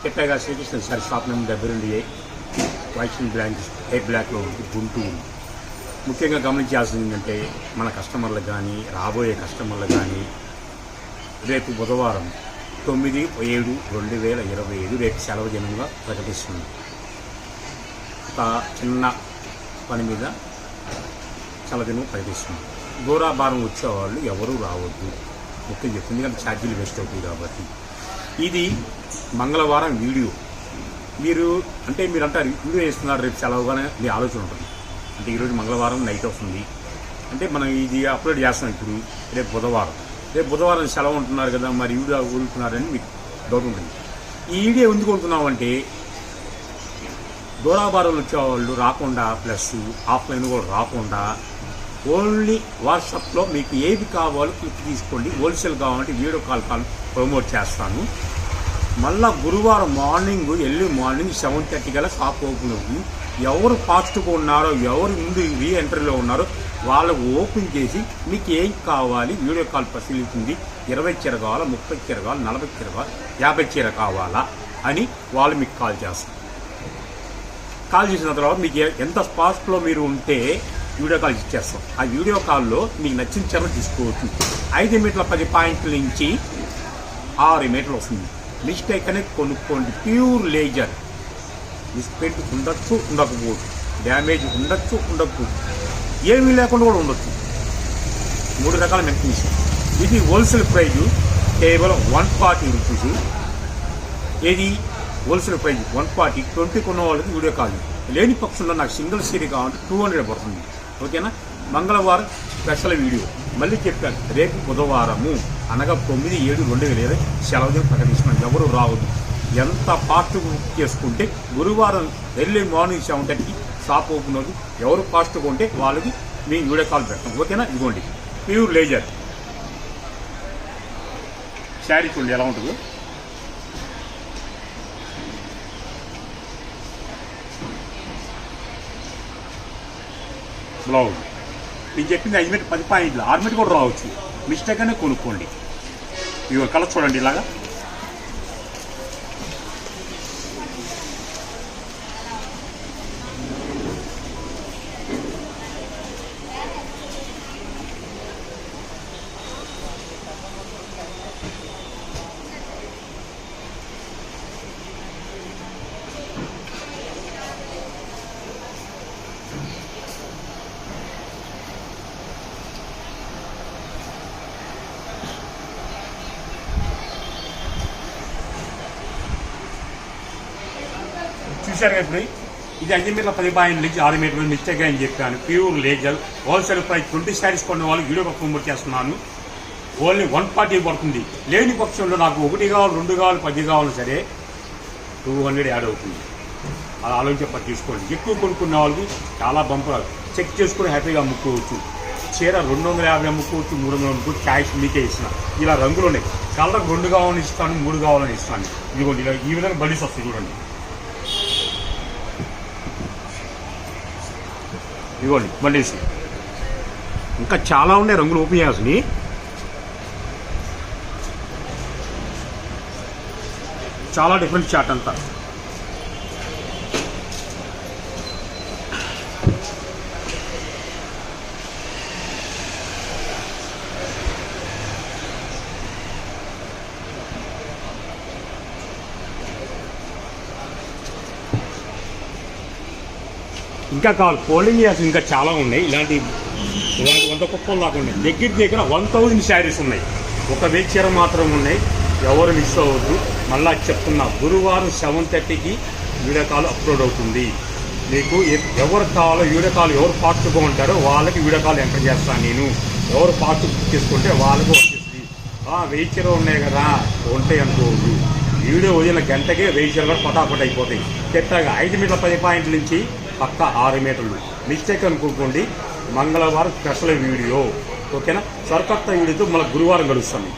కిట్టగా Srikrishna sir shop number 72A white and black air బ్లాక్లో ఉంటుంది గుంటూరు. ముఖ్యంగా గమనించాల్సింది ఏంటంటే మన కస్టమర్లకు కానీ రాబోయే కస్టమర్లకు కానీ రేపు బుధవారం 9/7/2025 రేపు సెలవు దినంగా ప్రకటిస్తుంది. ఒక చిన్న పని మీద సెలవుదినం ప్రకటిస్తుంది. దూరాభారం వచ్చేవాళ్ళు ఎవరూ రావద్దు ముఖ్యం చెప్తుంది, ఎందుకంటే ఛార్జీలు వేస్ట్ అవుతాయి కాబట్టి. ఇది మంగళవారం వీడియో. మీరు అంటారు వీడియో వేస్తున్నారు రేపు సెలవుగానే మీ ఆలోచన ఉంటుంది. అంటే ఈరోజు మంగళవారం నైట్ వస్తుంది అంటే మనం ఇది అప్లోడ్ చేస్తాం. ఇప్పుడు రేపు బుధవారం సెలవు ఉంటున్నారు కదా, మరి వీడియో వదులుతున్నారని మీకు డౌట్ ఉంటుంది. ఈ వీడియో ఎందుకు ఉంటున్నామంటే దూరాభారాలు వచ్చేవాళ్ళు రాకుండా, ప్లస్ ఆఫ్లైన్ కూడా రాకుండా, ఓన్లీ వాట్సాప్లో మీకు ఏది కావాలో క్లిక్ తీసుకోండి. హోల్సేల్ కావాలంటే వీడియో కాల్ ప్రమోట్ చేస్తాను. మళ్ళీ గురువారం మార్నింగ్ ఎర్లీ మార్నింగ్ 7:30 కల్లా షాప్ ఓపెన్ అవుతుంది. ఎవరు ఫాస్ట్గా ఉన్నారో, ఎవరు ముందు రీఎంట్రీలో ఉన్నారో వాళ్ళకు ఓపెన్ చేసి మీకు ఏం కావాలి వీడియో కాల్ పరిశీలిస్తుంది. 20 చీర కావాలా, 30 చీర కావాలా, 40 చీర కావాలా, 50 చీర కావాలా అని వాళ్ళు మీకు కాల్ చేస్తారు. కాల్ చేసిన తర్వాత మీకు ఎంత ఫాస్ట్లో మీరు ఉంటే వీడియో కాల్ ఇచ్చేస్తాం. ఆ వీడియో కాల్లో మీకు నచ్చిన చీర తీసుకోవచ్చు. 5 మీటర్ల 10 పాయింట్ల నుంచి 6 మీటర్లు వస్తుంది. మిస్టేక్ అనేది కొనుక్కోండి. Pure laser. మిస్ప్రింట్ ఉండొచ్చు, ఉండకపోవచ్చు, డ్యామేజ్ ఉండొచ్చు, ఉండకపోవచ్చు, ఏమీ లేకుండా కూడా ఉండొచ్చు. 3 రకాల మెయింటెనెన్స్. ఇది హోల్సేల్ ప్రైజు కేవలం 140 రూపీస్. ఏది హోల్సేల్ ప్రైజ్ 140. 20 కొన్న వాళ్ళకి వీడియో కాల్. లేని పక్షంలో నాకు సింగిల్ సీరీ కావాలంటే 200 పడుతుంది. ఓకేనా? మంగళవారం స్పెషల్ వీడియో. మళ్ళీ చెప్పాను, రేపు బుధవారము అనగా 9/7/2025 సెలవు ప్రకటిస్తున్నాను. ఎవరు రావద్దు. ఎంత ఫాస్ట్ బుక్ చేసుకుంటే గురువారం ఎర్లీ మార్నింగ్ 7:30కి షాప్ ఓపెన్ అవుతుంది. ఎవరు ఫాస్ట్గా ఉంటే వాళ్ళకి మీ వీడియో కాల్ పెడతాం. ఓకేనా? ఇదిగోండి ప్యూర్ లేజర్ శారీ చూడండి ఎలా ఉంటుందో. బ్లౌజ్ నేను చెప్పింది 5 మీటర్ 10 పాయింట్లు, 6 మీటర్ కూడా రావచ్చు. మిస్టేక్ అనే కొనుక్కోండి. ఇవి కలర్ చూడండి ఇలాగా. చూశారు ఇప్పుడు ఇది 5 మీటర్ల 10 పాయింట్ల నుంచి 6 మీటర్ల మిస్టేక్ అని చెప్పాను. Pure laser wholesale price 20 saris కొన్న వాళ్ళు వీడియో ప్రమోట్ చేస్తున్నాను. ఓన్లీ 140 పడుతుంది. లేని పక్షంలో నాకు 1 కావాలి, 2 కావాలి, 10 కావాలి సరే 200 యాడ్ అవుతుంది. అలా ఆలోచించి తీసుకోండి. ఎక్కువ కొనుక్కున్న వాళ్ళకి చాలా బంపర్ చెక్ చేసుకుని హ్యాపీగా అమ్ముకోవచ్చు. చీర 250 అమ్ముకోవచ్చు, 300 అమ్ముకోవచ్చు. క్యాష్ మీకే ఇస్తున్నా. ఇలా రంగులు ఉన్నాయి. కలర్ 2 కావాలని ఇస్తాను, 3 కావాలని ఇస్తాను. ఇదిగోండి ఇలా ఈ విధంగా బలీస్ వస్తాయి చూడండి. ఇదిగోండి బండేసి. ఇంకా చాలా ఉన్నాయి రంగులు ఓపెన్ చేయాల్సినవి. చాలా డిఫరెంట్ చాట్ అంతా. ఇంకా కావాలి ఫోల్డింగ్ చేయాల్సి ఇంకా చాలా ఉన్నాయి. ఇలాంటి 100 కుప్పలు దాకా ఉన్నాయి. దగ్గర 1000 శారీస్ ఉన్నాయి. ఒక వెయ్యి చీర మాత్రం ఉన్నాయి. ఎవరు మిస్ అవ్వద్దు. మళ్ళా చెప్తున్నా, గురువారం 7:30కి వీడియో కాల్ అప్లోడ్ అవుతుంది. మీకు ఎవరు కావాలో వీడియో కాల్ ఎవరు ఫాస్ట్గా ఉంటారో వాళ్ళకి వీడియో కాల్ ఎంటర్ చేస్తాను నేను. ఎవరు ఫాస్ట్ బుక్ చేసుకుంటే వాళ్ళకు వచ్చేస్తుంది. 1000 చీర ఉన్నాయి కదా ఉంటాయి అనుకోవద్దు. వీడియో వదిలిన గంటకే 1000 చీర కూడా పటాపట్ అయిపోతాయి. చెట్టగా 5 మీటర్ల 10 పాయింట్ల నుంచి పక్క 6 మీటర్లు. మిస్టేక్ అనుకోకండి. మంగళవారం స్పెషల్ వీడియో. ఓకేనా? సరికొత్త వీడియోతో మళ్ళీ గురువారం కలుస్తాను.